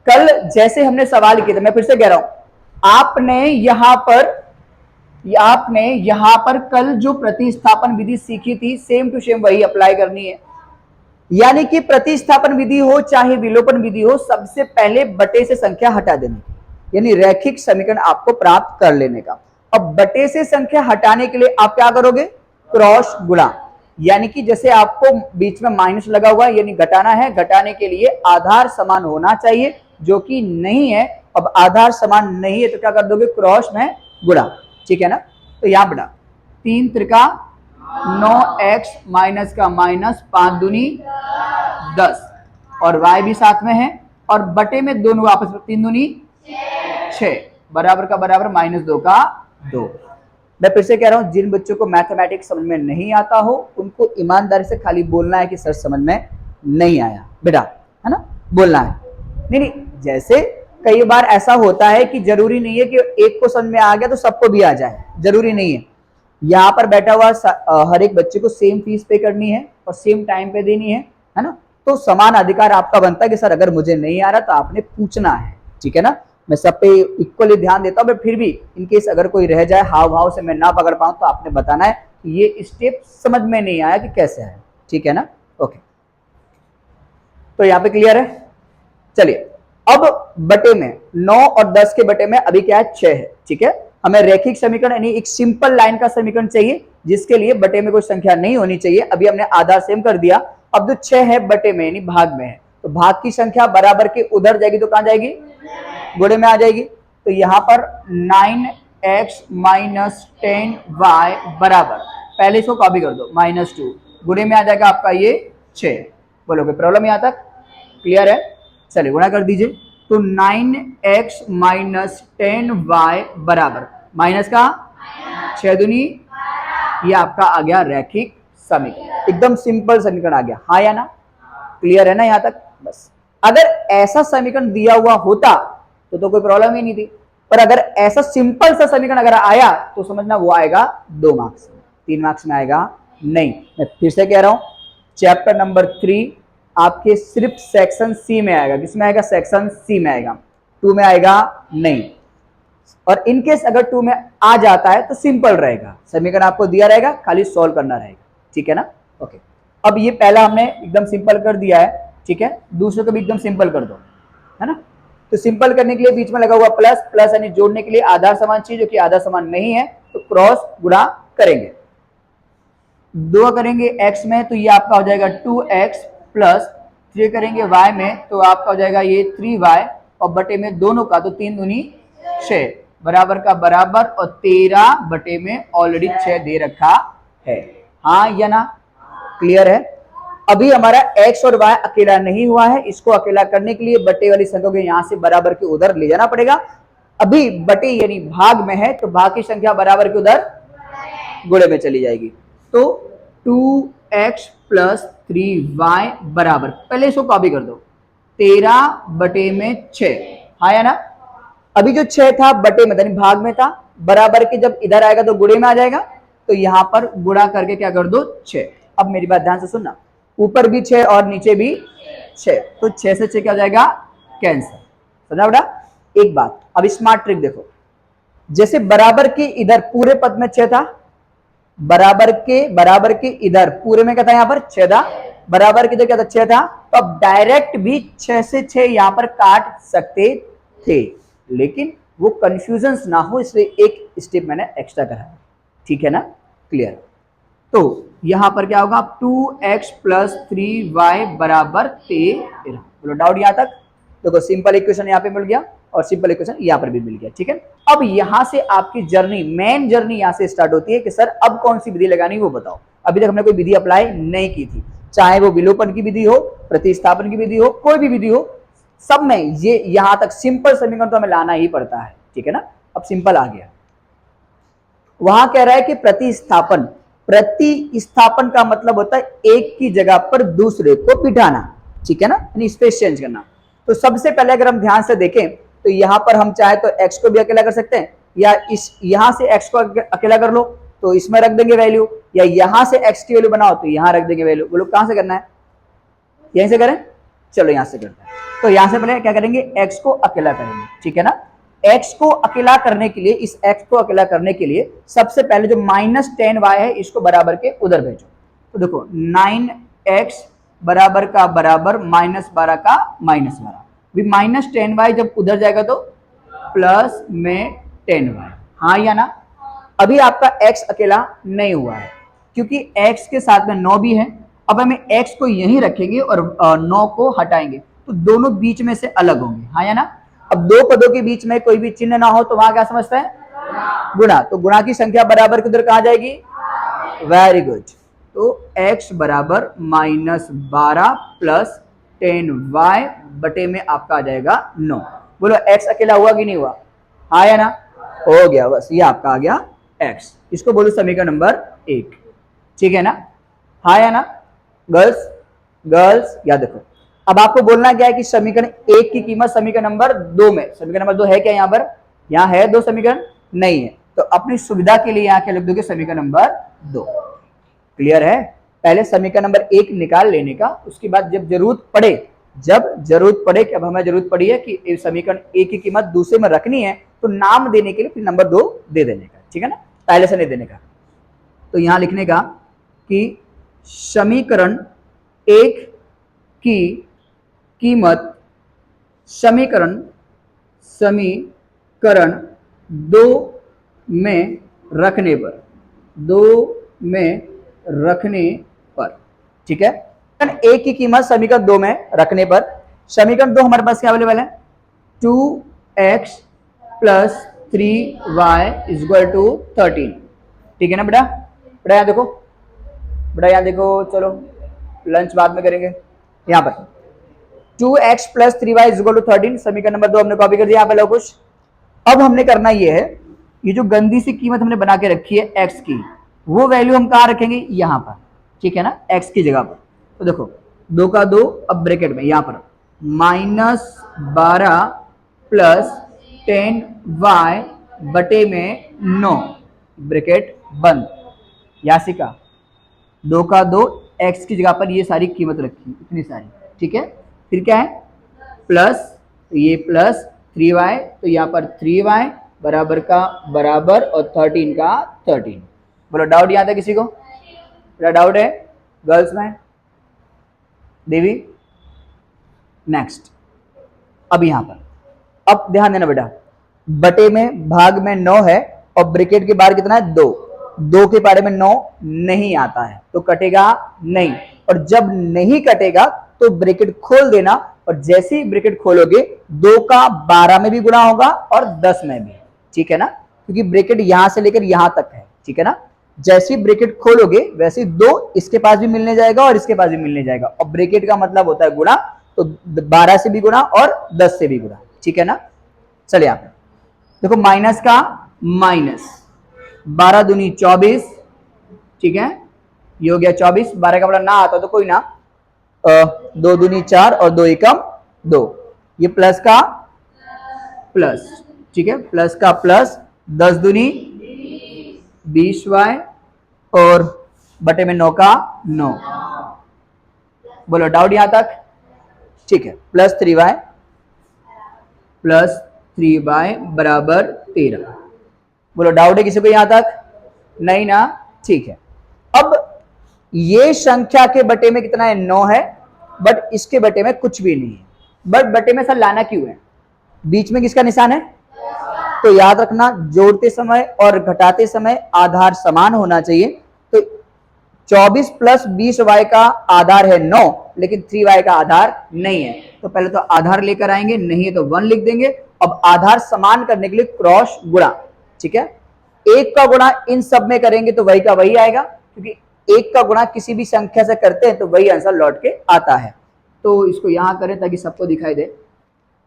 कल जैसे हमने सवाल किए थे, मैं फिर से कह रहा हूं, आपने यहां पर कल जो प्रतिस्थापन विधि सीखी थी सेम टू सेम वही अप्लाई करनी है। यानी कि प्रतिस्थापन विधि हो चाहे विलोपन विधि हो, सबसे पहले बटे से संख्या हटा देनी, यानी रैखिक समीकरण आपको प्राप्त कर लेने का। अब बटे से संख्या हटाने के लिए आप क्या करोगे, क्रॉस गुणा, यानी कि जैसे आपको बीच में माइनस लगा हुआ है यानी घटाना है, घटाने के लिए आधार समान होना चाहिए जो कि नहीं है। अब आधार समान नहीं है तो क्या कर दोगे, क्रॉस में गुणा, ठीक है ना। तो यहां बड़ा 3 त्रिका 9x माइनस का माइनस 5 दूनी 10 और y भी साथ में है और बटे में दोनों आपस में 3 दूनी 6 बराबर का बराबर -2 का 2। मैं फिर से कह रहा हूं, जिन बच्चों को मैथमेटिक्स समझ में नहीं आता हो उनको ईमानदारी से खाली बोलना है कि सर समझ में नहीं आया बेटा, है ना, बोलना है। नहीं, जैसे कई बार ऐसा होता है कि जरूरी नहीं है कि एक को समझ में आ गया तो सबको भी आ जाए, जरूरी नहीं है। यहाँ पर बैठा हुआ हर एक बच्चे को सेम फीस पे करनी है और सेम टाइम पे देनी है ना। तो समान अधिकार आपका बनता है कि सर अगर मुझे नहीं आ रहा तो आपने पूछना है, ठीक है ना। मैं सब पे इक्वली ध्यान देता हूँ, बट फिर भी इनकेस अगर कोई रह जाए हाव भाव से मैं ना पकड़ पाऊं तो आपने बताना है कि ये स्टेप समझ में नहीं आया कि कैसे है, ठीक है ना। ओके, तो यहाँ पे क्लियर है। चलिए अब बटे में 9 और 10 के बटे में अभी क्या है, 6 है, ठीक है। हमें रैखिक समीकरण यानी एक सिंपल लाइन का समीकरण चाहिए जिसके लिए बटे में कोई संख्या नहीं होनी चाहिए। अभी हमने आधार सेम कर दिया। अब जो 6 है बटे में यानी भाग में है, तो भाग की संख्या बराबर के उधर जाएगी तो कहां जाएगी, गुणे में आ जाएगी। तो यहां पर 9x माइनस 10y बराबर, पहले इसको कॉपी कर दो, -2 गुणे में आ जाएगा आपका ये 6। बोलोगे प्रॉब्लम यहां तक क्लियर है। चलिए गुणा कर दीजिए, तो 9x माइनस 10y बराबर माइनस का 6 दूनी, ये आपका आ गया रैखिक समीकरण, एकदम सिंपल समीकरण आ गया, हाँ या ना, क्लियर है ना यहां तक। बस अगर ऐसा समीकरण दिया हुआ होता तो कोई प्रॉब्लम ही नहीं थी, पर अगर ऐसा सिंपल सा समीकरण अगर आया तो समझना वो आएगा 2 मार्क्स में, 3 मार्क्स में आएगा नहीं। मैं फिर से कह रहा हूं, चैप्टर नंबर 3 आपके सिर्फ सेक्शन सी में आएगा। किसमें आएगा, सेक्शन सी में आएगा, 2 में आएगा नहीं। और इनकेस अगर 2 में आ जाता है तो सिंपल रहेगा, समीकरण आपको दिया रहेगा, खाली सॉल्व करना रहेगा, ठीक है ना। ओके, अब ये पहला हमने एकदम सिंपल कर दिया है, ठीक है, दूसरे को भी एकदम सिंपल कर दो, है ना। तो सिंपल करने के लिए बीच में लगा हुआ प्लस, प्लस यानी जोड़ने के लिए आधार समान चाहिए, जो कि आधार समान नहीं है, तो क्रॉस गुणा करेंगे, 2 करेंगे x में तो ये आपका हो जाएगा 2x प्लस 3 करेंगे y में तो आपका हो जाएगा ये 3y और बटे में दोनों का तो 3 दूनी 6 बराबर का बराबर और 13 बटे में ऑलरेडी 6 दे रखा है, हाँ या ना, क्लियर है। अभी हमारा x और y अकेला नहीं हुआ है, इसको अकेला करने के लिए बटे वाली संख्या को यहां से बराबर के उधर ले जाना पड़ेगा। अभी बटे यानी भाग में है तो भाग की संख्या बराबर के उधर गुणे में चली जाएगी, तो 2x प्लस 3y बराबर, पहले इसको कॉपी कर दो, 13 बटे में 6, हाँ या ना। अभी जो 6 था बटे में यानी भाग में था, बराबर के जब इधर आएगा तो गुणे में आ जाएगा, तो यहां पर गुणा करके क्या कर दो 6। अब मेरी बात ध्यान से सुनना, ऊपर भी 6 और नीचे भी 6, तो 6 से 6 क्या हो जाएगा, कैंसिल, समझा बेटा। एक बात अब स्मार्ट ट्रिक देखो, जैसे बराबर के इधर पूरे पद में 6 था, बराबर के इधर पूरे में क्या था, यहां पर 6 था, बराबर के इधर क्या था 6 था, तो अब डायरेक्ट भी 6 से 6 यहां पर काट सकते थे, लेकिन वो कंफ्यूजन ना हो इसलिए एक स्टेप मैंने एक्स्ट्रा कराया, ठीक है ना, क्लियर। तो यहां पर क्या होगा, 2x प्लस 3y बराबर 13। बोलो डाउट यहां तक, देखो सिंपल इक्वेशन यहां पे मिल गया और सिंपल इक्वेशन यहां पर भी मिल गया, ठीक है। अब यहां से आपकी जर्नी, मेन जर्नी यहां से स्टार्ट होती है कि सर अब कौन सी विधि लगानी वो बताओ। अभी तक हमने कोई विधि अप्लाई नहीं की थी, चाहे वो विलोपन की विधि हो, प्रतिस्थापन की विधि हो, कोई भी विधि हो, सब में ये यहां तक सिंपल समीकरण तो हमें लाना ही पड़ता है, ठीक है ना। अब सिंपल आ गया, वहां कह रहा है कि प्रतिस्थापन, प्रतिस्थापन का मतलब होता है एक की जगह पर दूसरे को बिठाना, ठीक है ना, यानी स्पेस चेंज करना। तो सबसे पहले अगर हम ध्यान से देखें तो यहां पर हम चाहे तो x को भी अकेला कर सकते हैं, या इस यहां से x को अकेला कर लो तो इसमें रख देंगे वैल्यू, या यहां से x की वैल्यू बनाओ तो यहां रख देंगे वैल्यू। बोलो कहां से करना है, यहीं से करें, चलो यहां से करते हैं। तो यहां से पहले क्या करेंगे, x को अकेला करेंगे, ठीक है ना। x को अकेला करने के लिए, इस x को अकेला करने के लिए सबसे पहले जो -10y है इसको बराबर के उधर भेजो। तो देखो 9x बराबर का बराबर -12 का -12, -10y जब उधर जाएगा तो प्लस में 10y, हाँ या ना। अभी आपका x अकेला नहीं हुआ है क्योंकि x के साथ में 9 भी है। अब हमें x को यहीं रखेंगे और 9 को हटाएंगे तो दोनों बीच में से अलग होंगे, हाँ या ना। अब दो पदों के बीच में कोई भी चिन्ह ना हो तो वहां क्या समझते हैं, गुणा। तो गुणा की संख्या बराबर किधर कहा जाएगी, वेरी गुड। तो x बराबर -12 प्लस 10y बटे में आपका आ जाएगा 9। बोलो x अकेला हुआ कि नहीं हुआ, हाँ या ना, हो गया। बस ये आपका आ गया x। इसको बोलो समीकरण नंबर 1, ठीक है ना, हाँ या ना। गर्ल्स गर्ल्स याद रखो। अब आपको बोलना क्या है कि समीकरण 1 की कीमत समीकरण नंबर 2 में, समीकरण नंबर 2 है क्या यहाँ पर, यहाँ है 2 समीकरण नहीं है, तो अपनी सुविधा के लिए यहाँ क्या लिख दोगे, समीकरण नंबर 2। क्लियर है। पहले समीकरण नंबर 1 निकाल लेने का, उसके बाद जब जरूरत पड़े कि अब हमें जरूरत पड़ी है कि समीकरण 1 की कीमत दूसरे में रखनी है तो नाम देने के लिए फिर नंबर 2 दे देने का, ठीक है ना, पहले से नहीं देने का। तो यहां लिखने का कि समीकरण 1 की कीमत समीकरण 2 में रखने पर, ठीक है। समीकरण 1 की कीमत समीकरण 2 में रखने पर, समीकरण 2 हमारे पास क्या अवेलेबल है, 2x plus 3y equal to 13, ठीक है ना बेटा। बेटा यहाँ देखो, बेटा यहाँ देखो, चलो लंच बाद में करेंगे। यहाँ पर 2x plus 3y equal to 13, समीकरण नंबर 2 हमने कॉपी कर दिया यहाँ पे कुछ। अब हमने करना ये है, ये जो गंदी सी कीमत हमने बना के रखी है x की, वो वैल्यू हम कहाँ रखेंगे, यहाँ पर, ठीक है ना, x की जगह पर। तो देखो 2 का 2, अब ब्रैकेट में यहाँ पर -12 प्लस 10y बटे में 9, ब्रैकेट बंद। यासिका 2 का 2, x की जगह पर ये सारी कीमत रखी, इतनी सारी, ठीक है। फिर क्या है, प्लस, ये प्लस 3y, तो यहाँ पर 3y बराबर का बराबर और 13 का 13। बोलो डाउट यहाँ था किसी को, मेरा डाउट है गर्ल्स में, देवी। नेक्स्ट, अब यहां पर, अब ध्यान देना बेटा, बटे में भाग में 9 है और ब्रैकेट के बाहर कितना है, 2 के बारे में 9 नहीं आता है तो कटेगा नहीं, और जब नहीं कटेगा तो ब्रैकेट खोल देना, और जैसे ही ब्रैकेट खोलोगे 2 का 12 में भी गुणा होगा और 10 में भी, ठीक है ना, क्योंकि ब्रैकेट यहां से लेकर यहां तक है, ठीक है ना। जैसे ही ब्रैकेट खोलोगे वैसे 2 इसके पास भी मिलने जाएगा और इसके पास भी मिलने जाएगा, और ब्रैकेट का मतलब होता है गुणा, तो 12 से भी गुणा और 10 से भी गुणा, ठीक है ना। चलिए आप देखो, माइनस का माइनस, 12 दूनी 24, ठीक है, ये हो गया 24। 12 का बड़ा ना आता तो कोई ना, 2 दूनी 4 और 2 एकम 2, ये प्लस का प्लस, ठीक है, प्लस का प्लस, 10 दूनी 20y और बटे में 9 का 9। बोलो डाउट यहां तक, ठीक है। प्लस 3y बराबर 13। बोलो डाउट है किसी को यहां तक, नहीं ना, ठीक है। अब ये संख्या के बटे में कितना है, 9 है, बट इसके बटे में कुछ भी नहीं है, बट बटे में सर लाना क्यों है, बीच में किसका निशान है, तो याद रखना जोड़ते समय और घटाते समय आधार समान होना चाहिए। तो 24 प्लस 20y का आधार है 9, लेकिन 3y का आधार नहीं है, तो पहले तो आधार लेकर आएंगे, नहीं है तो 1 लिख देंगे। अब आधार समान करने के लिए क्रॉस गुणा, ठीक है, 1 का गुणा इन सब में करेंगे तो वही का वही आएगा, क्योंकि 1 का गुणा किसी भी संख्या से करते हैं तो वही आंसर लौट के आता है। तो इसको यहां करें ताकि सबको दिखाई दे,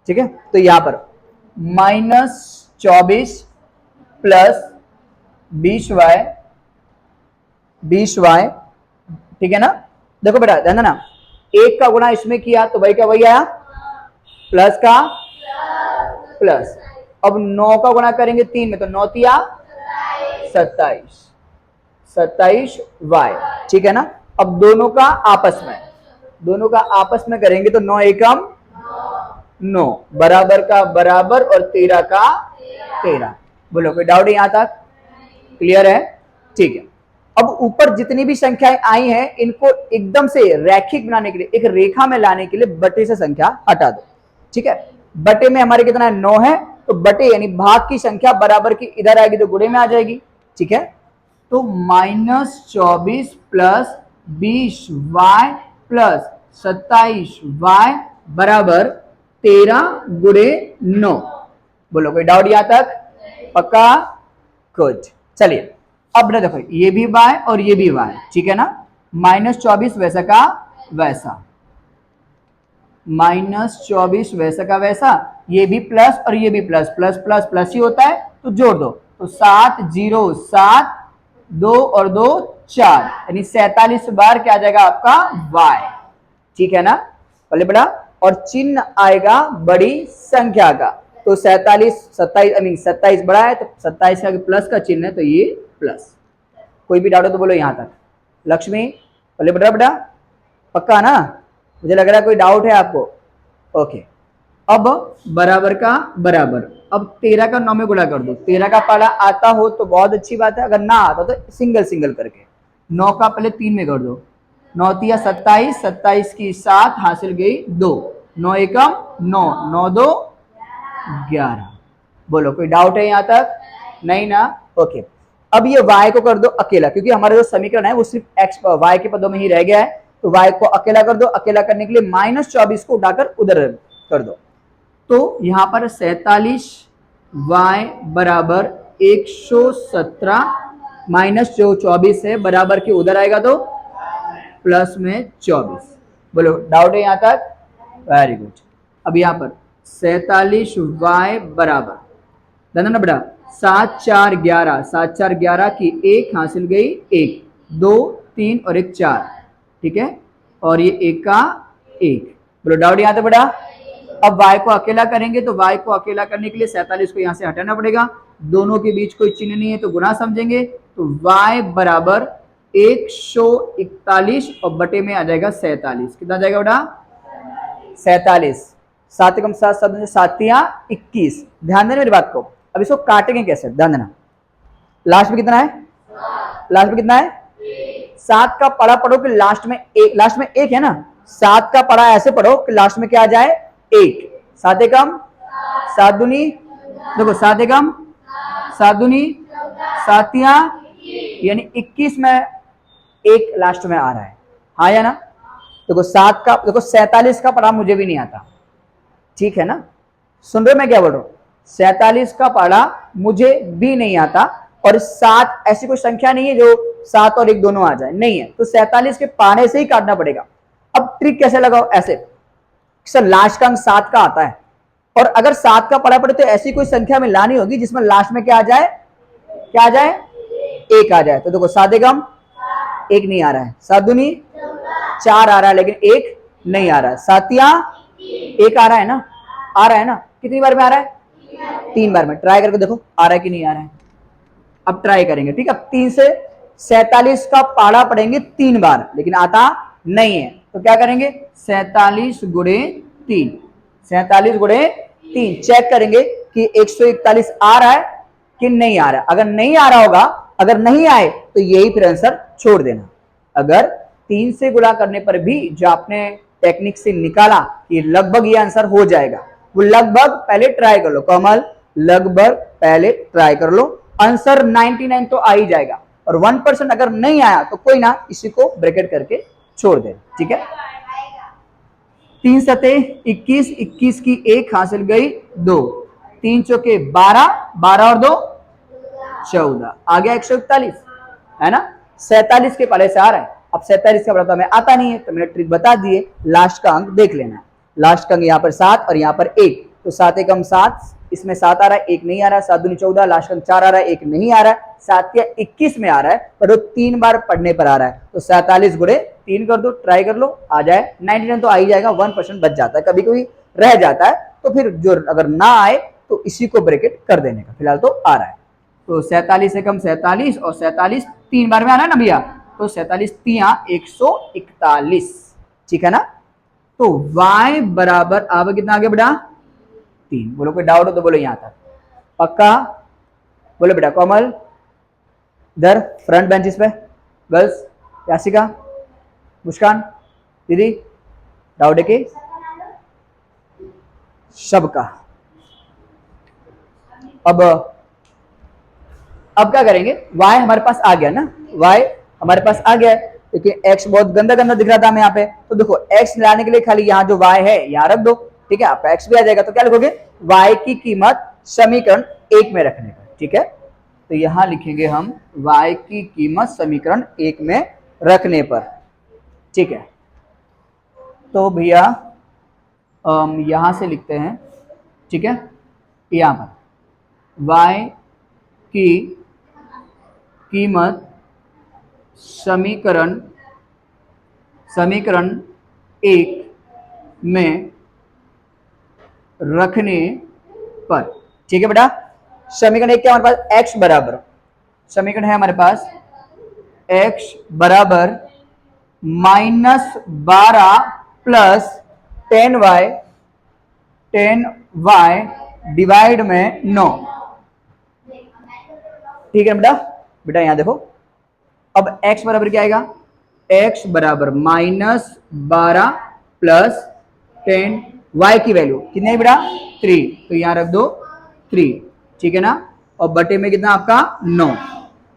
ठीक है। तो यहां पर -24 प्लस 20y, ठीक है ना। देखो बेटा ध्यान देना, 1 का गुणा इसमें किया तो वही का वही आया, प्लस का प्लस। अब 9 का गुणा करेंगे 3 में तो 9 तिया 27y, ठीक है ना। अब दोनों का आपस में दोनों का आपस में करेंगे तो 9 एकम 9, बराबर का बराबर और 13 का 13। बोलो कोई डाउट है यहां तक? क्लियर है? ठीक है। अब ऊपर जितनी भी संख्याएं आई हैं इनको एकदम से रैखिक बनाने के लिए, एक रेखा में लाने के लिए बटे से संख्या हटा दो। ठीक है, बटे में हमारे कितना है? 9 है, तो बटे यानी भाग की संख्या बराबर की इधर आएगी तो गुणे में आ जाएगी। ठीक है, तो -24 प्लस 20y प्लस 27y बराबर 13 गुणे 9। बोलो कोई डाउट यहां तक? पक्का? गुड। चलिए अब ना देखो, ये भी y और ये भी y, ठीक है ना। -24 वैसा का वैसा, -24 वैसा का वैसा, ये भी प्लस और ये भी प्लस, प्लस प्लस प्लस ही होता है तो जोड़ दो, तो 7 0 7, 2 और 2 4, यानी 47 बार क्या आ जाएगा आपका y। ठीक है ना, पहले बड़ा और चिन्ह आएगा बड़ी संख्या का, तो 47 27 27 बड़ा है तो 27 का प्लस का चिन्ह है तो ये प्लस। कोई भी डाउट हो तो बोलो यहां तक। लक्ष्मी पहले बड़ा बेटा, पक्का ना? मुझे लग रहा है कोई डाउट है आपको। ओके, अब बराबर का बराबर, अब 13 का 9 में गुणा कर दो। 13 का पाला आता हो तो बहुत अच्छी बात है, अगर ना आता तो सिंगल सिंगल करके। 9 का पहले 3 में कर दो, 9 तिया 27, 27 की 7 हासिल गई 2, 9 एकम 9, 9 2 11। बोलो कोई डाउट है यहां तक? नहीं ना? ओके, अब ये y को कर दो अकेला, क्योंकि हमारा जो समीकरण है वो सिर्फ x y के पदों में ही रह गया है, तो y को अकेला कर दो। अकेला करने के लिए -24 को उठाकर उधर कर दो, तो यहां पर 47 y बराबर 117 माइनस जो 24 है बराबर के उधर आएगा तो प्लस में 24। बोलो डाउट है यहां तक? Very good. अब यहां पर 47 y बराबर ना बेटा 7 4 11, 7 4 11 की 1 हासिल गई 1, 2 3 और 1 4, ठीक है, और ये 1 का 1। बोलो डाउट यहाँ तक बेटा? अब y को अकेला करेंगे तो y को अकेला करने के लिए 47 को यहाँ से हटाना पड़ेगा, दोनों के बीच कोई चिन्ह नहीं है तो गुना समझेंगे, तो y बराबर 141 और बटे में आ जाएगा 47। कितना जाएगा बेटा? 47, 7 कम 7 7 7 21। ध्यान देना मेरी बात को। अब इसको काटेंगे कैसे, ध्यान देना। लास्ट में कितना है? लास्ट में कितना है? 7 का पढ़ा पढ़ो कि लास्ट में एक, लास्ट में 1 है ना, 7 का पढ़ा ऐसे पढ़ो कि लास्ट में क्या आ जाए 1। 7 एकम 7 दूनी, देखो 7 एकम 7 दूनी 7 यानी 21 में 1 लास्ट में आ रहा है, हाँ या ना? देखो 7 का, देखो 47 का पढ़ा मुझे भी नहीं आता, ठीक है ना? सुन रहे मैं क्या बोल रहा हूं? 47 का पढ़ा मुझे भी नहीं आता, और 7 ऐसी कोई संख्या नहीं है जो 7 और 1 दोनों आ जाए, नहीं है, तो 47 के पाने से ही काटना पड़ेगा। अब ट्रिक कैसे लगाओ? ऐसे सर लास्ट का अंक 7 का आता है, और अगर 7 का पढ़ा पड़े तो ऐसी कोई संख्या में लानी होगी जिसमें लास्ट में क्या आ जाए? क्या आ जाए? 1 आ जाए। तो देखो 7 एकम 1 नहीं आ रहा है, 7 दूनी 4 आ रहा है लेकिन 1 नहीं आ रहा है, 7 1 आ रहा है ना? आ रहा है ना? कितनी बार में आ रहा है? 3 बार में। ट्राई करके देखो आ रहा है कि नहीं आ रहा है। अब ट्राई करेंगे, ठीक है। 3 से 47 का पाड़ा पढ़ेंगे 3 बार, लेकिन आता नहीं है, तो क्या करेंगे? 47 गुणे 3, 47 गुणे 3 चेक करेंगे कि 141 आ रहा है कि नहीं आ रहा है। अगर नहीं आ रहा होगा, अगर नहीं आए तो यही फिर आंसर छोड़ देना। अगर 3 से गुणा करने पर भी जो आपने टेक्निक से निकाला कि लगभग ये आंसर हो जाएगा, वो लगभग पहले ट्राई कर लो कमल, लगभग पहले ट्राई कर लो, आंसर 99 तो आ ही जाएगा। और 1% अगर नहीं आया तो कोई ना, इसी को ब्रैकेट करके छोड़ दे, ठीक है। 3 सते 21, 21 की 1 हासिल गई 2, 3 चौके 12, 12 और 2 14, आ गया 141, है ना। 47 के पहले से आ रहा है। अब 47 का पता हमें आता नहीं है तो मैंने ट्रिक बता दिए, लास्ट का अंक देख लेना है। लास्ट का अंक यहाँ पर 7 और यहाँ पर 1, तो 7 एकम 7, इसमें 7 आ रहा है, 1 नहीं आ रहा है, 7 दूनी 14, लास्ट का अंक 4 आ रहा है, 1 नहीं आ रहा है, 7 या 21 में आ रहा है, पर वो 3 बार पढ़ने पर आ रहा है, तो 47 गुणे 3 कर दो, ट्राई कर लो, आ जाए 99 तो आ ही जाएगा। 1% बच जाता है, कभी कभी रह जाता है, तो फिर जो अगर ना आए तो इसी को ब्रैकेट कर देने का, फिलहाल तो आ रहा है। तो 47 एकम 47 और 47 3 बार में आ रहा है ना भैया, तो 47 3 141, ठीक है ना। तो y बराबर अब कितना आगे बेटा 3। बोलो कोई डाउट हो तो बोलो यहां तक पक्का। बोलो बेटा कोमल, इधर फ्रंट बेंचेस पे गर्ल्स, यासिका, मुस्कान, दीदी, डाउट है कि सबका। अब क्या करेंगे, y हमारे पास आ गया ना, y हमारे पास आ गया है, क्योंकि x बहुत गंदा गंदा दिख रहा था हमें यहाँ पे। तो देखो x लाने के लिए खाली यहाँ जो y है यहाँ रख दो, ठीक है, आपका x भी आ जाएगा। तो क्या लिखोगे, y की कीमत समीकरण 1 में रखने का, ठीक है। तो यहां लिखेंगे हम y की कीमत समीकरण 1 में रखने पर, ठीक है। तो भैया यहां से लिखते हैं, ठीक है, यहां पर y की कीमत समीकरण 1 में रखने पर, ठीक है बेटा। समीकरण 1 क्या हमारे पास, x बराबर, समीकरण है हमारे पास x बराबर -12 प्लस 10y डिवाइड में 9, ठीक है बेटा। बेटा यहां देखो, अब x बराबर क्या आएगा, x बराबर -12 प्लस 10, y की वैल्यू कितनी है बेटा 3, तो यहां रख दो 3, ठीक है ना। और बटे में कितना आपका 9,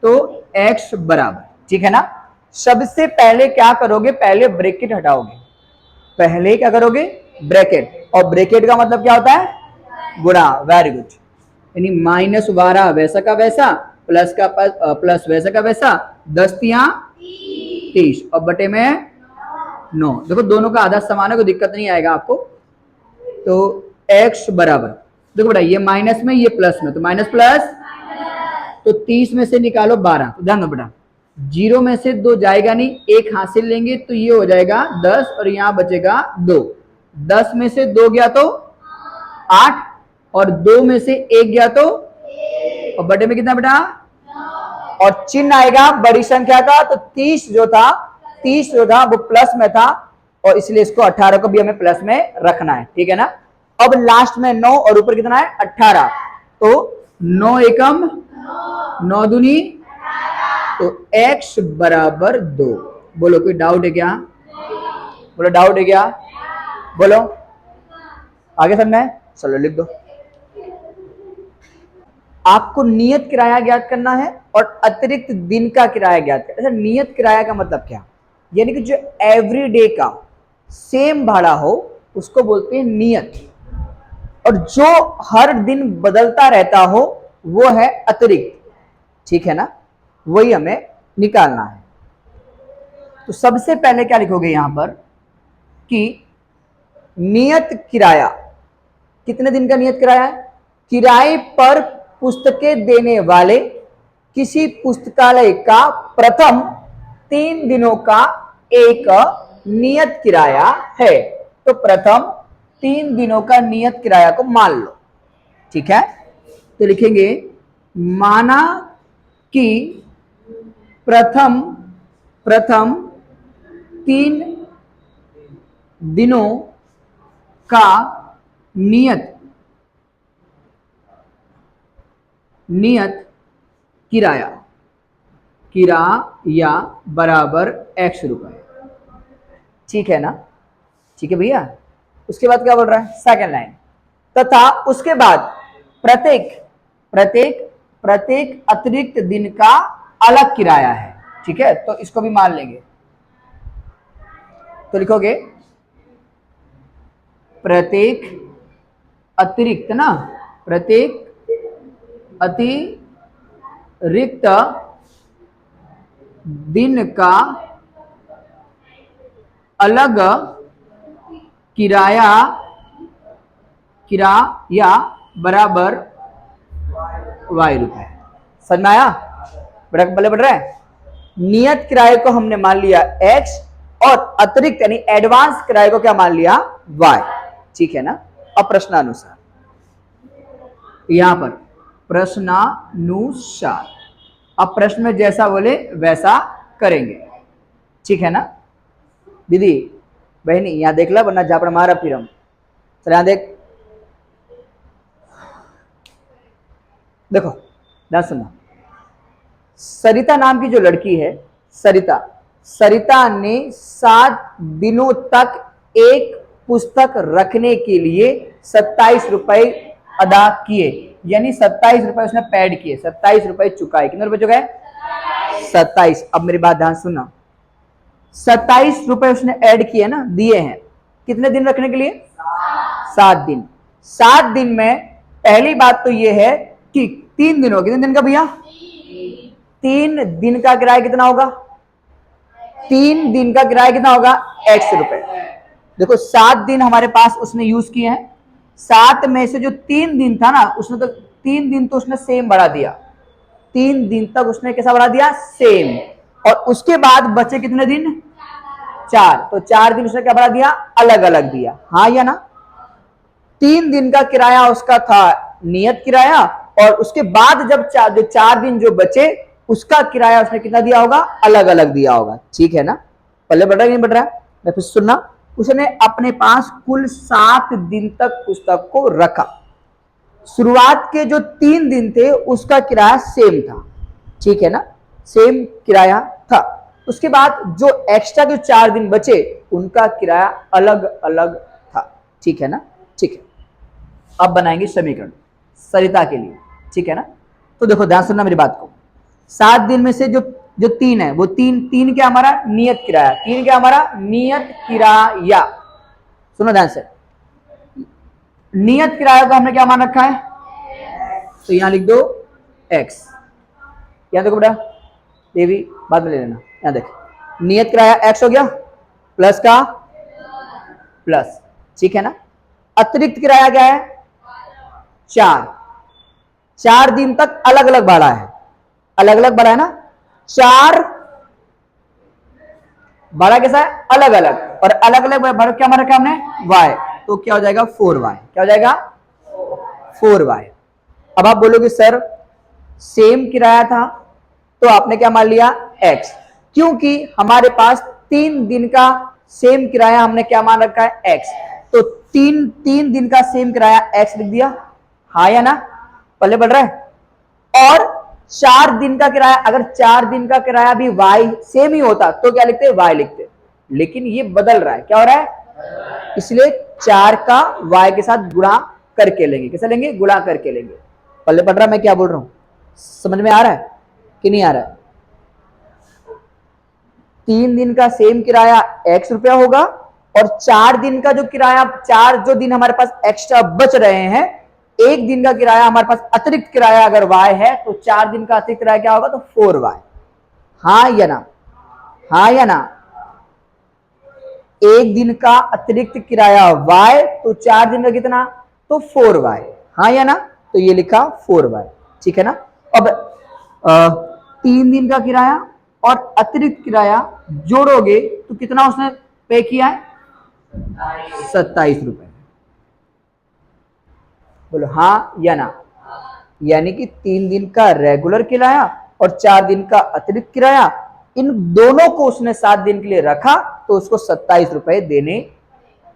तो x बराबर, ठीक है ना। सबसे पहले क्या करोगे, पहले ब्रैकेट हटाओगे, पहले क्या करोगे ब्रैकेट, और ब्रैकेट का मतलब क्या होता है गुणा, वेरी गुड। यानी -12 वैसा का वैसा प्लस का प्लस वैसा का वैसा, 10 तिया 30 और बटे में 9। देखो दोनों का आधा समान है, कोई दिक्कत नहीं आएगा आपको। तो x बराबर, देखो बेटा ये माइनस में ये प्लस में, तो माइनस प्लस, तो 30 में से निकालो 12, तो ध्यान दो बेटा 0 में से 2 जाएगा नहीं, एक हासिल लेंगे तो ये हो जाएगा 10 और यहां बचेगा 2। 10 में से 2 गया तो 8 और 2 में से 1 गया तो, और बटे में कितना बेटा, और चिन्ह आएगा बड़ी संख्या का, तो 30 जो था वो प्लस में था, और इसलिए इसको 18 को भी हमें प्लस में रखना है, ठीक है ना। अब लास्ट में 9 और ऊपर कितना है 18, तो 9 एकम 9 दूनी, तो x बराबर 2। बोलो कोई डाउट है क्या, बोलो डाउट है क्या, बोलो आगे समझना है, चलो लिख दो। आपको नियत किराया ज्ञात करना है और अतिरिक्त दिन का किराया ज्ञात करना है। नियत किराया का मतलब क्या, यानी कि जो एवरीडे का सेम भाड़ा हो उसको बोलते हैं नियत, और जो हर दिन बदलता रहता हो वो है अतिरिक्त, ठीक है ना, वही हमें निकालना है। तो सबसे पहले क्या लिखोगे यहां पर कि नियत किराया, कितने दिन का नियत किराया है, किराए पर पुस्तकें देने वाले किसी पुस्तकालय का प्रथम 3 दिनों का एक नियत किराया है। तो प्रथम 3 दिनों का नियत किराया को मान लो, ठीक है। तो लिखेंगे माना कि प्रथम 3 दिनों का नियत किराया बराबर x रुपए, ठीक है ना, ठीक है भैया। उसके बाद क्या बोल रहा है, सेकंड लाइन, तथा उसके बाद प्रत्येक अतिरिक्त दिन का अलग किराया है, ठीक है। तो इसको भी मान लेंगे, तो लिखोगे प्रत्येक अतिरिक्त दिन का अलग किराया बराबर y रुपए। समझ में आया, बल्ले बढ़ रहा है। नियत किराए को हमने मान लिया x और अतिरिक्त यानी एडवांस किराए को क्या मान लिया y, ठीक है ना। अब प्रश्नानुसार, यहां पर प्रश्नानुसार, अब प्रश्न में जैसा बोले वैसा करेंगे, ठीक है ना। दीदी भाई नहीं, यहाँ देख ला वरना जहां पर मारा फिर हम। चल यहाँ देख, देखो ध्यान सुनना। सरिता नाम की जो लड़की है, सरिता, सरिता ने 7 दिनों तक एक पुस्तक रखने के लिए 27 रुपए अदा किए, यानी 27 रुपए उसने पेड किए, 27 रुपए चुकाए। कितने रुपए चुकाए? 27। अब मेरी बात ध्यान सुनना, 27 रुपए उसने ऐड किए ना, दिए हैं कितने दिन रखने के लिए? 7 दिन। 7 दिन में पहली बात तो यह है कि 3 दिन हो, कितने दिन का भैया? 3 दिन का किराया कितना होगा? 3 दिन का किराया कितना होगा? x रुपए। देखो 7 दिन हमारे पास उसने यूज किए हैं, 7 में से जो 3 दिन था ना, उसने तो 3 दिन तो उसने सेम बढ़ा दिया, 3 दिन तक उसने कैसा बढ़ा दिया? सेम। और उसके बाद बचे कितने दिन? 4। तो 4 दिन उसने क्या बढ़ा दिया? अलग अलग दिया, हाँ या ना? 3 दिन का किराया उसका था नियत किराया, और उसके बाद जब 4 दिन जो बचे उसका किराया उसने कितना दिया होगा? अलग अलग दिया होगा। ठीक है ना? पल्ले बढ़ रहा है नहीं बढ़ रहा है? मैं फिर सुनना, उसने अपने पास कुल 7 दिन तक पुस्तक को रखा। शुरुआत के जो 3 दिन थे उसका किराया सेम था, ठीक है ना? सेम किराया था। उसके बाद जो एक्स्ट्रा के 4 दिन बचे उनका किराया अलग अलग था, ठीक है ना? ठीक है। अब बनाएंगे समीकरण सरिता के लिए, ठीक है ना? तो देखो ध्यान सुनना मेरी बात को। 7 दिन में से जो 3 है वो 3 क्या हमारा? नियत किराया। 3 क्या हमारा? नियत किराया। सुनो ध्यान से, नियत किराया को हमने क्या मान रखा है? तो यहां लिख दो x। यहां देखो बेटा, ये भी बाद में ले लेना। यहां देख, नियत किराया x हो गया, प्लस का प्लस, ठीक है ना? अतिरिक्त किराया क्या है? 4 दिन तक अलग अलग बढ़ा है, अलग अलग बढ़ा है ना? 4 बड़ा कैसा है? अलग अलग। और अलग अलग बड़ा क्या मान रखा हमने? y। तो क्या हो जाएगा? 4y। क्या हो जाएगा? 4y। अब आप बोलोगे सर सेम किराया था तो आपने क्या मान लिया? x, क्योंकि हमारे पास 3 दिन का सेम किराया हमने क्या मान रखा है? x। तो 3 दिन का सेम किराया x लिख दिया, हाँ या ना? पल्ले बढ़ रहा है। और 4 दिन का किराया, अगर 4 दिन का किराया भी y सेम ही होता तो क्या लिखते? y लिखते। लेकिन ये बदल रहा है, क्या हो रहा है? इसलिए 4 का y के साथ गुणा करके लेंगे। कैसे लेंगे? गुणा करके लेंगे। पल्ले पढ़ रहा मैं क्या बोल रहा हूं? समझ में आ रहा है कि नहीं आ रहा है? 3 दिन का सेम किराया x रुपया होगा, और 4 दिन का जो किराया, 4 जो दिन हमारे पास एक्स्ट्रा बच रहे हैं, 1 दिन का किराया हमारे पास अतिरिक्त किराया अगर y है तो 4 दिन का अतिरिक्त किराया क्या होगा? तो 4y। हाँ या ना? हाँ या ना? 1 दिन का अतिरिक्त किराया y, तो 4 दिन का कितना? तो 4y। हाँ या ना? तो ये लिखा 4y, ठीक है ना? अब 3 दिन का किराया और अतिरिक्त किराया जोड़ोगे तो कितना उसने पे किया है? 27 रुपए। बोलो हाँ या ना? यानी कि 3 दिन का रेगुलर किराया और 4 दिन का अतिरिक्त किराया, इन दोनों को उसने 7 दिन के लिए रखा तो उसको 27 रुपए देने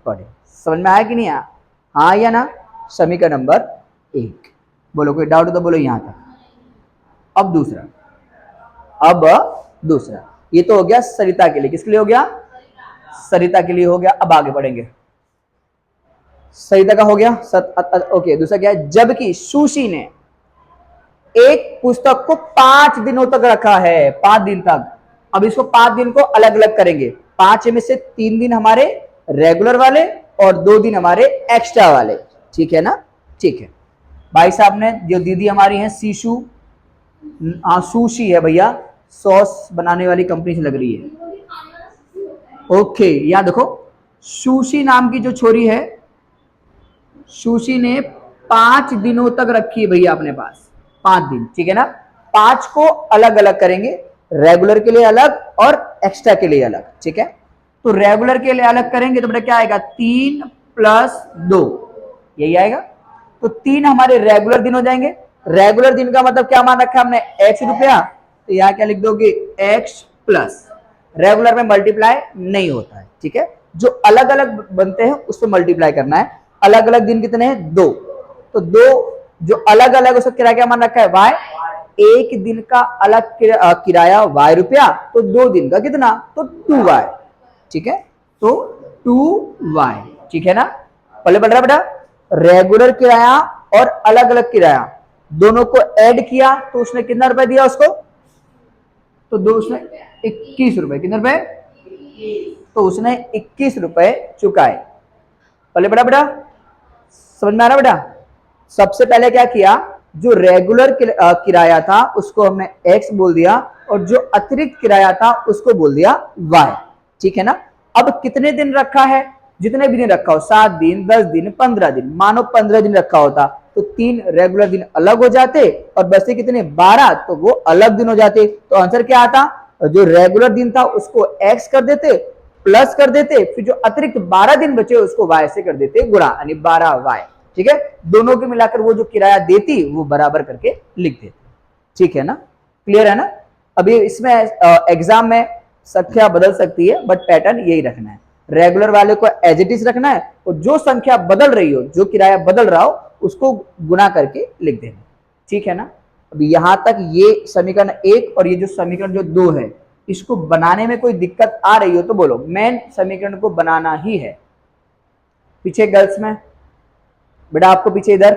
पड़े। समझ में आया कि नहीं आया? हाँ या ना? समीकरण नंबर 1। बोलो कोई डाउट हो तो बोलो यहां तक। अब दूसरा, ये तो हो गया सरिता के लिए। किसके लिए हो गया? सरिता के लिए हो गया। अब आगे बढ़ेंगे। सरिता का हो गया ओके। दूसरा क्या है? जबकि सुशी ने एक पुस्तक को 5 दिनों तक रखा है, 5 दिन तक। अब इसको 5 दिन को अलग अलग करेंगे। 5 में से 3 दिन हमारे रेगुलर वाले और 2 दिन हमारे एक्स्ट्रा वाले, ठीक है ना? ठीक है भाई साहब ने, जो दीदी हमारी हैं सीशु, सुशी है भैया, सॉस बनाने वाली कंपनी से लग रही है। ओके यहां देखो, सुशी नाम की जो छोरी है, सुशी ने 5 दिनों तक रखी है भैया अपने पास, 5 दिन, ठीक है ना? 5 को अलग अलग करेंगे, रेगुलर के लिए अलग और एक्स्ट्रा के लिए अलग, ठीक है? तो रेगुलर के लिए अलग करेंगे तो बेटा क्या आएगा? 3 + 2, यही आएगा। तो 3 हमारे रेगुलर दिन हो जाएंगे। रेगुलर दिन का मतलब क्या मान रखा है हमने? x रुपया। यहां क्या लिख दोगे? x प्लस, रेगुलर में मल्टीप्लाई नहीं होता है, ठीक है? जो अलग अलग बनते हैं उस पर मल्टीप्लाई करना है। अलग अलग दिन कितने हैं? 2। तो 2 जो अलग अलग उसका किराया क्या मान रखा है? y। एक दिन का अलग किराया y रुपया, तो 2 दिन का कितना? तो 2y। ठीक है, तो 2y। ठीक है ना? पहले बढ़ रहा बेटा, रेगुलर किराया और अलग अलग किराया दोनों को ऐड किया तो उसने कितना रुपए दिया उसको? तो दो उसने 21 रुपए। कितने रुपए? तो उसने 21 रुपए चुकाए। पहले बेटा बेटा समझ में आ रहा बेटा? सबसे पहले क्या किया, जो रेगुलर किराया था उसको हमने x बोल दिया और जो अतिरिक्त किराया था उसको बोल दिया y। ठीक है ना? अब कितने दिन रखा है? जितने भी दिन रखा हो, 7 दिन, 10 दिन, 15 दिन। मानो 15 दिन रखा होता तो 3 रेगुलर दिन अलग हो जाते और बचे कितने? 12, तो वो अलग दिन हो जाते। तो आंसर क्या आता? जो रेगुलर दिन था उसको x कर देते, प्लस कर देते, फिर जो अतिरिक्त 12 दिन बचे उसको y से कर देते गुणा, यानी 12y। ठीक है, दोनों के मिलाकर वो जो किराया देती वो बराबर करके लिख देते। ठीक है ना? क्लियर है ना? अभी इसमें एग्जाम में संख्या बदल सकती है बट पैटर्न यही रखना है। रेगुलर वाले को एज इट इज रखना है और जो संख्या बदल रही हो, जो किराया बदल रहा हो उसको गुना करके लिख देना। ठीक है ना? अभी यहां तक ये समीकरण 1 और ये जो समीकरण जो 2 है, इसको बनाने में कोई दिक्कत आ रही हो तो बोलो। मेन समीकरण को बनाना ही है। पीछे गर्ल्स में बेटा, आपको पीछे इधर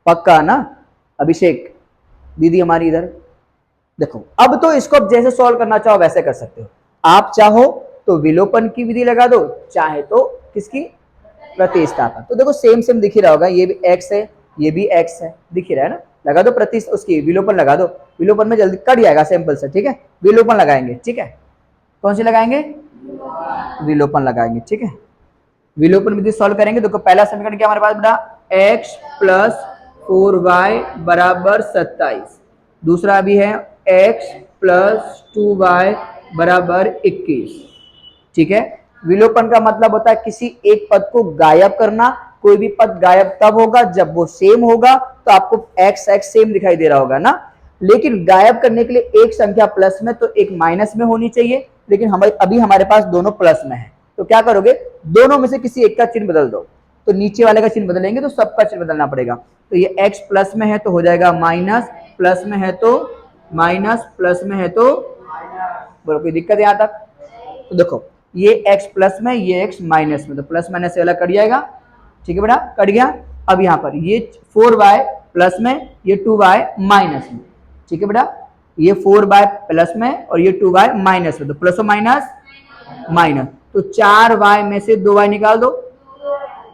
पक्का ना? अभिषेक दीदी हमारी इधर देखो। अब तो इसको जैसे सॉल्व करना चाहो वैसे कर सकते हो। आप चाहो तो विलोपन की विधि लगा दो, चाहे तो किसकी? प्रतिस्थापन। तो देखो सेम सेम दिख ही रहा होगा, ये भी x है, ये भी x है, दिख ही रहा है ना? लगा दो उसकी विलोपन लगा दो। विलोपन में जल्दी कट जाएगा सिंपल से। ठीक है, विलोपन लगाएंगे। ठीक है, कौन सी लगाएंगे? विलोपन लगाएंगे। ठीक है, विलोपन विधि सॉल्व करेंगे। देखो पहला समीकरण क्या हमारे पास बेटा? x प्लस 4y बराबर 27। दूसरा भी है x प्लस 2y बराबर 21। ठीक है, विलोपन का मतलब होता है किसी एक पद को गायब करना। कोई भी पद गायब तब होगा जब वो सेम होगा, तो आपको x x सेम दिखाई दे रहा होगा ना? लेकिन गायब करने के लिए एक संख्या प्लस में तो एक माइनस में होनी चाहिए, लेकिन अभी हमारे पास दोनों प्लस में है। तो क्या करोगे? दोनों में से किसी एक का चिन्ह बदल दो। तो नीचे वाले का चिन्ह बदलेंगे तो सबका चिन्ह बदलना पड़ेगा। तो ये x प्लस में है तो हो जाएगा माइनस, प्लस में है तो माइनस, प्लस में है तो बोलो। कोई दिक्कत यहाँ तक? तो देखो ये x प्लस में, ये x माइनस में, तो प्लस माइनस से वाला कट जाएगा। ठीक है बेटा, कट गया। अब यहाँ पर ये 4y प्लस में, ये 2y माइनस में। ठीक है बेटा, ये 4y प्लस में और ये 2y माइनस में, तो प्लस और माइनस माइनस। तो 4y में से 2y निकाल दो,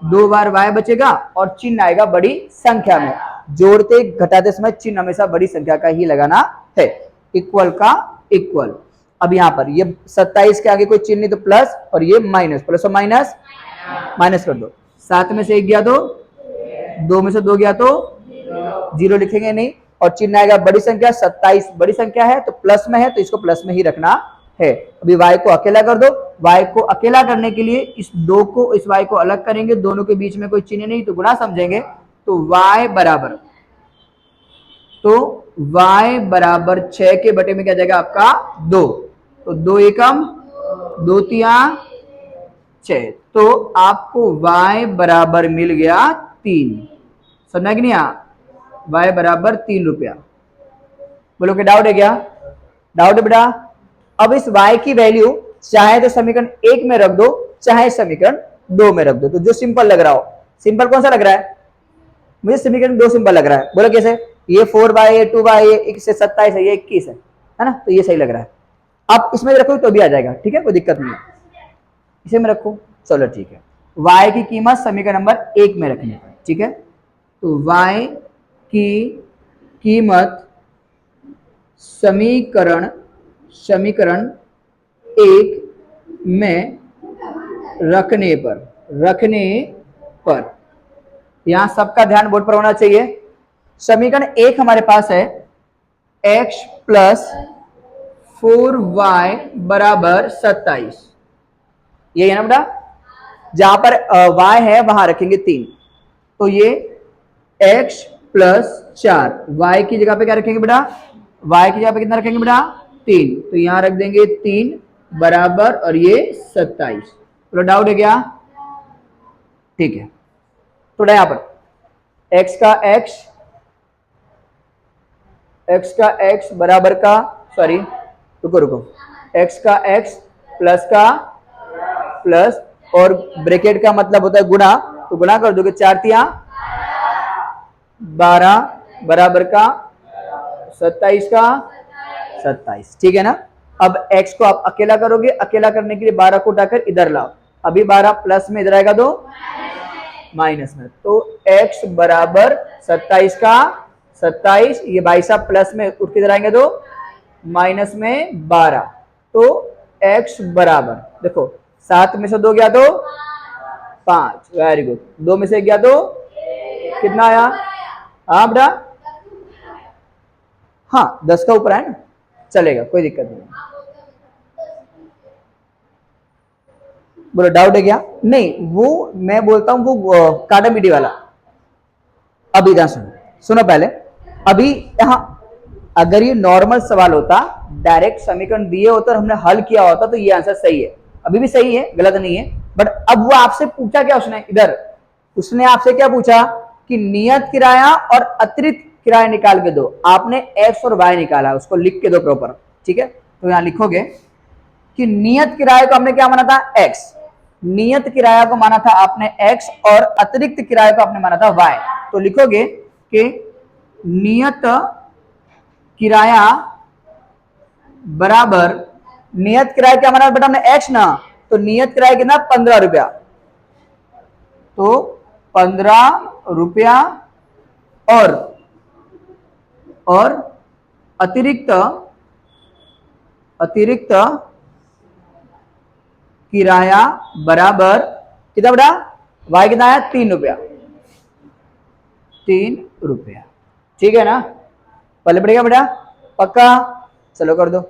2 बार y बचेगा और चिन्ह आएगा बड़ी संख्या में। जोड़ते घटाते समय चिन्ह हमेशा बड़ी संख्या का ही लगाना है। इक्वल का इक्वल। अब यहाँ पर ये 27 के आगे कोई चिन्ह नहीं तो प्लस, और ये माइनस, प्लस और माइनस माइनस कर दो। 7 में से 1 गया तो 2 में से 2 गया तो 0 लिखेंगे नहीं, और चिन्ह आएगा बड़ी संख्या। 27 बड़ी संख्या है तो प्लस में है तो इसको प्लस में ही रखना है। अभी y को अकेला कर दो। y को अकेला करने के लिए इस 2 को इस y को अलग करेंगे, दोनों के बीच में कोई चिन्ह नहीं तो गुणा समझेंगे। तो y बराबर 6 के बटे में क्या जाएगा आपका? 2। तो 2 एकम 2 तिया 6, तो आपको y बराबर मिल गया 3। समझा कि नहीं? y बराबर 3 रुपया। बोलो कि डाउट है क्या? डाउट है बेटा? अब इस y की वैल्यू चाहे तो समीकरण 1 में रख दो, चाहे समीकरण 2 में रख दो, तो जो सिंपल लग रहा हो। सिंपल कौन सा लग रहा है? मुझे समीकरण 2 सिंपल लग रहा है। बोलो कैसे? ये 4y, ये 2y, ये 1 से 27 है, ये 21 है ना? तो ये सही लग रहा है। आप इसमें रखो तो भी आ जाएगा। ठीक है, कोई दिक्कत नहीं है, इसे में रखो। चलो ठीक है, y की कीमत समीकरण नंबर 1 में रखनी है। ठीक है, तो y की कीमत समीकरण 1 में रखने पर यहां सबका ध्यान बोर्ड पर होना चाहिए। समीकरण 1 हमारे पास है x प्लस 4y बराबर 27। ये है ना बेटा? जहां पर y है वहां रखेंगे 3, तो ये x प्लस 4, y की जगह पे क्या रखेंगे बेटा? y की जगह पे कितना रखेंगे बेटा? 3, तो यहां रख देंगे 3 बराबर और ये 27। बोलो डाउट है क्या? ठीक है, थोड़ा यहां पर x का x बराबर का, सॉरी रुको रुको, x का x प्लस का प्लस और ब्रैकेट का मतलब होता है गुणा, तो गुणा कर दोगे 4 तिया 12 बराबर का 27 का 27, ठीक है ना। अब x को आप अकेला करोगे, अकेला करने के लिए 12 को उठाकर इधर लाओ, अभी 12 प्लस में इधर आएगा तो माइनस में, तो x बराबर 27 का 27, ये भाई साहब प्लस में उठ के इधर आएंगे तो माइनस में 12, तो x बराबर देखो 7 में से 2 गया तो 5, वेरी गुड, 2 में से 1 गया तो कितना आया? हाँ बेटा, हाँ 10 का ऊपर है ना, चलेगा कोई दिक्कत नहीं। बोलो डाउट है क्या? नहीं, वो मैं बोलता हूं वो काटा मीडी वाला। अब इधर सुनो, सुनो पहले, अभी यहां अगर ये नॉर्मल सवाल होता, डायरेक्ट समीकरण दिए होते और हमने हल किया होता तो ये आंसर सही है, अभी भी सही है, गलत नहीं है। बट अब वो आपसे पूछा क्या उसने, इधर उसने आपसे क्या पूछा कि नियत किराया और अतिरिक्त किराया निकाल के दो, आपने एक्स और वाई निकाला, उसको लिख के दो प्रॉपर, ठीक है। तो यहां लिखोगे कि नियत किराया को हमने क्या माना था? एक्स, नियत किराया को माना था आपने एक्स और अतिरिक्त किराया को आपने माना था वाई। तो लिखोगे कि नियत किराया बराबर, नियत किराया क्या माना बेटा हमने? एक्स ना, तो नियत किराया कितना? 15 रुपया, तो 15 रुपया और अतिरिक्त किराया बराबर कितना बेटा? वाई कितना है? 3 रुपया, 3 रुपया, ठीक है ना। पहले पड़ेगा बेटा पक्का, चलो कर दो।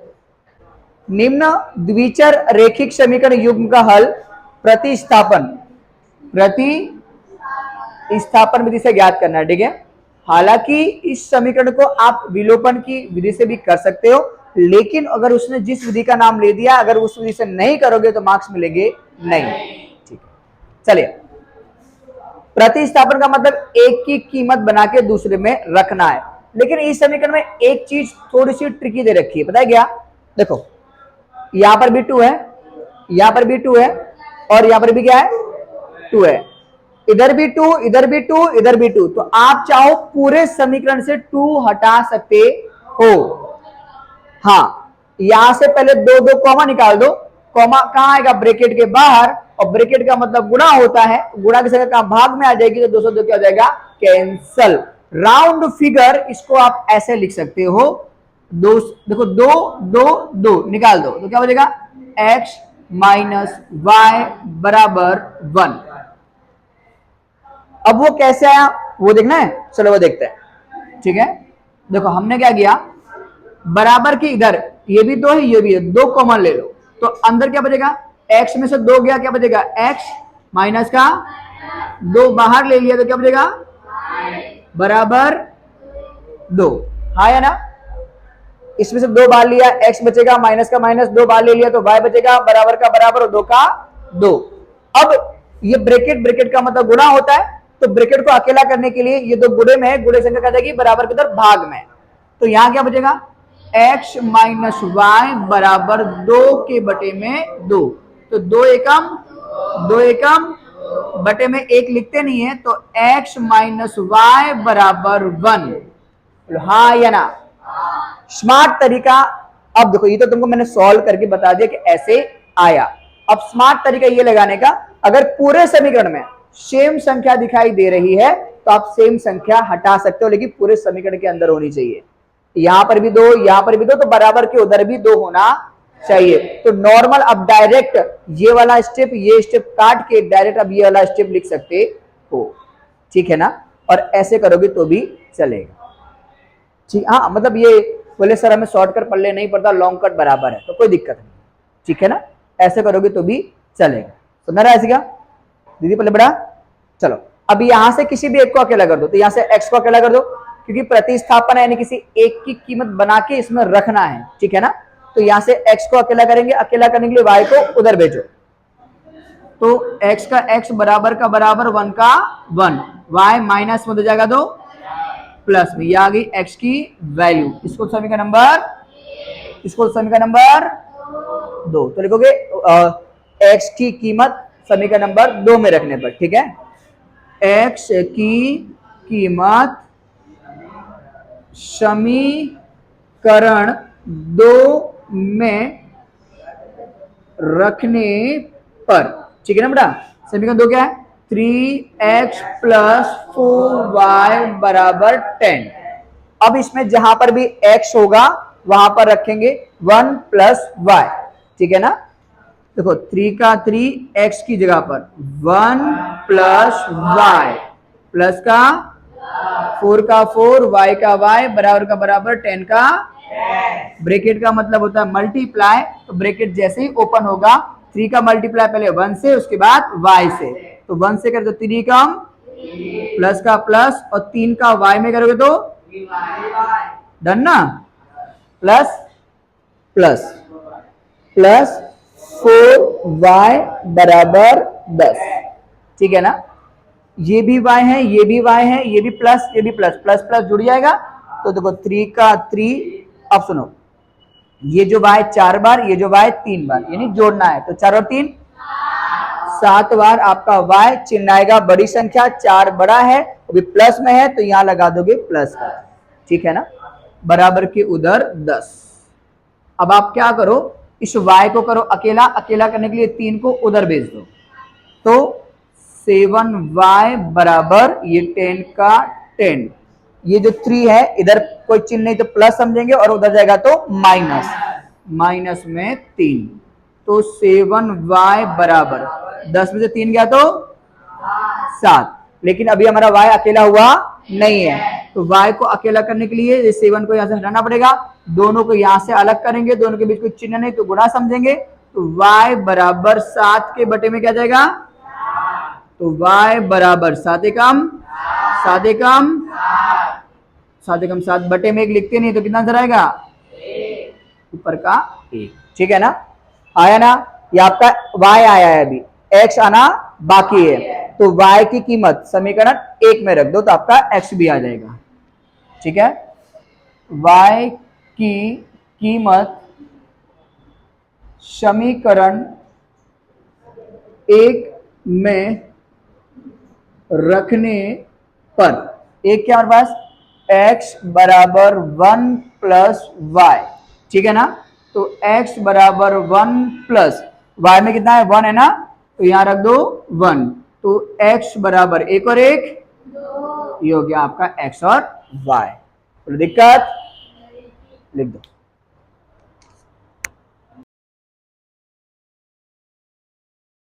निम्न द्विचर रेखिक समीकरण युग्म का हल प्रतिस्थापन विधि से ज्ञात करना है, ठीक है। हालांकि इस समीकरण को आप विलोपन की विधि से भी कर सकते हो, लेकिन अगर उसने जिस विधि का नाम ले दिया, अगर उस विधि से नहीं करोगे तो मार्क्स मिलेंगे नहीं, ठीक है। चलिए, प्रतिस्थापन का मतलब एक की कीमत बना के दूसरे में रखना है, लेकिन इस समीकरण में एक चीज थोड़ी सी ट्रिकी दे रखी है, पता है क्या? देखो यहां पर भी 2 है, यहां पर भी 2 है और यहां पर भी क्या है? 2 है, इधर भी 2, इधर भी 2, इधर भी 2, तो आप चाहो पूरे समीकरण से 2 हटा सकते हो। हाँ, यहां से पहले 2 कॉमा निकाल दो, कॉमा कहां आएगा? ब्रैकेट के बाहर, और ब्रैकेट का मतलब गुणा होता है, गुणा की जगह कहां भाग में आ जाएगी, तो 202 क्या हो जाएगा? कैंसल। राउंड फिगर इसको आप ऐसे लिख सकते हो, दो देखो 2 निकाल दो तो क्या हो जाएगा? x माइनस वाई बराबर 1। अब वो कैसे आया वो देखना है, चलो वो देखते हैं, ठीक है। देखो हमने क्या किया, बराबर की इधर ये भी 2 है, ये भी है, 2 कॉमन ले लो, तो अंदर क्या बचेगा? x में से 2 गया, क्या बचेगा? x माइनस का 2 बाहर ले लिया तो क्या बचेगा? बराबर 2, हाँ या ना। इसमें से 2 बाहर लिया, x बचेगा, माइनस का माइनस 2 बाहर ले लिया तो y बचेगा, बराबर का बराबर और 2 का 2। अब ये ब्रैकेट का मतलब गुणा होता है, तो ब्रैकेट को अकेला करने के लिए ये 2 गुणे में है, गुणे संख्या क्या जाएगी? बराबर के उधर भाग में, तो यहां क्या बचेगा? x माइनस वाई बराबर 2 के बटे में 2, तो 2 एकम बटे में 1 लिखते नहीं है, तो x माइनस वाई बराबर 1, हाँ या ना। स्मार्ट तरीका, अब देखो ये तो तुमको मैंने सॉल्व करके बता दिया कि ऐसे आया। अब स्मार्ट तरीका ये लगाने का, अगर पूरे समीकरण में सेम संख्या दिखाई दे रही है तो आप सेम संख्या हटा सकते हो, लेकिन पूरे समीकरण के अंदर होनी चाहिए। यहां पर भी 2, यहां पर भी 2, तो बराबर के उधर भी 2 होना चाहिए। तो नॉर्मल अब डायरेक्ट ये वाला स्टेप, ये स्टेप काट के डायरेक्ट अब ये वाला स्टेप लिख सकते हो, ठीक है ना। और ऐसे करोगे तो भी चलेगा, ठीक। हाँ मतलब ये बोले सर हमें शॉर्टकट पढ़ले नहीं पड़ता, लॉन्ग कट बराबर है, तो कोई दिक्कत नहीं, ठीक है ना। ऐसे करोगे तो भी चलेगा। समझ रहा है ऐसे क्या दीदी? पहले बड़ा चलो, अब यहां से किसी भी एक को अकेला कर दो, तो यहां से x को अकेला कर दो, क्योंकि प्रतिस्थापन है यानी किसी एक की कीमत बना के इसमें रखना है, ठीक है ना। तो यहां से x को अकेला करेंगे, अकेला करने के लिए y को उधर भेजो, तो x का x बराबर का बराबर 1 का 1, y माइनस में हो जाएगा तो प्लस में, ये आ गई x की वैल्यू। इसको समीकरण नंबर 2। तो लिखोगे x की कीमत समीकरण नंबर 2 में रखने पर, ठीक है। x की कीमत समीकरण 2 में रखने पर, ठीक है ना बेटा। समीकरण 2 क्या है? 3x प्लस 4y बराबर 10। अब इसमें जहां पर भी x होगा वहां पर रखेंगे 1 प्लस y, ठीक है ना। देखो 3 का 3 x की जगह पर 1 प्लस y प्लस का 4 का 4 y का y बराबर का बराबर 10 का ब्रैकेट का मतलब होता है मल्टीप्लाई। तो ब्रैकेट जैसे ही ओपन होगा 3 का मल्टीप्लाई पहले 1 से, उसके बाद y से। तो 1 से कर दो 3 कम, प्लस का प्लस, और 3 का y में करोगे तो डन ना, प्लस प्लस प्लस 4y बराबर 10, ठीक है ना। ये भी y है, ये भी y है, ये भी प्लस, ये भी प्लस, प्लस प्लस जुड़ जाएगा। तो देखो 3 का 3, अब सुनो, ये जो y 4 बार, ये जो y 3 बार, यानी जोड़ना है। तो 4 और 3 7 बार आपका y चिन्ह आएगा बड़ी संख्या, 4 बड़ा है, अभी प्लस में है तो यहां लगा दोगे प्लस का, ठीक है ना। बराबर के उधर 10। अब आप क्या करो, इस y को करो अकेला, अकेला करने के लिए 3 को उधर भेज दो। तो 7y बराबर ये 10 का 10, ये जो 3 है इधर कोई चिन्ह नहीं तो प्लस समझेंगे, और उधर जाएगा तो माइनस, माइनस में 3। तो 7y बराबर 10 में से 3 गया तो 7, लेकिन अभी हमारा y अकेला हुआ नहीं है। तो y को अकेला करने के लिए 7 को यहां से हटाना पड़ेगा, दोनों को यहां से अलग करेंगे, दोनों के बीच कोई चिन्ह नहीं तो गुणा समझेंगे। तो y बराबर 7 के बटे में क्या जाएगा, तो y बराबर 7 एकम 7 एकम 7 बटे में 1 लिखते नहीं तो कितना आंसर आएगा, ऊपर का 1, ठीक है ना। आया ना, ये आपका y आया है, अभी x आना बाकी है। तो y की कीमत समीकरण 1 में रख दो तो आपका x भी आ जाएगा, ठीक है। y की कीमत समीकरण 1 में रखने पर, एक क्या हमारे पास, x बराबर 1 प्लस y, ठीक है ना। तो x बराबर 1 प्लस y में कितना है, 1 है ना, तो यहां रख दो 1। तो x बराबर 1 और 1, ये हो गया आपका x और y। तो दिक्कत लिख दो।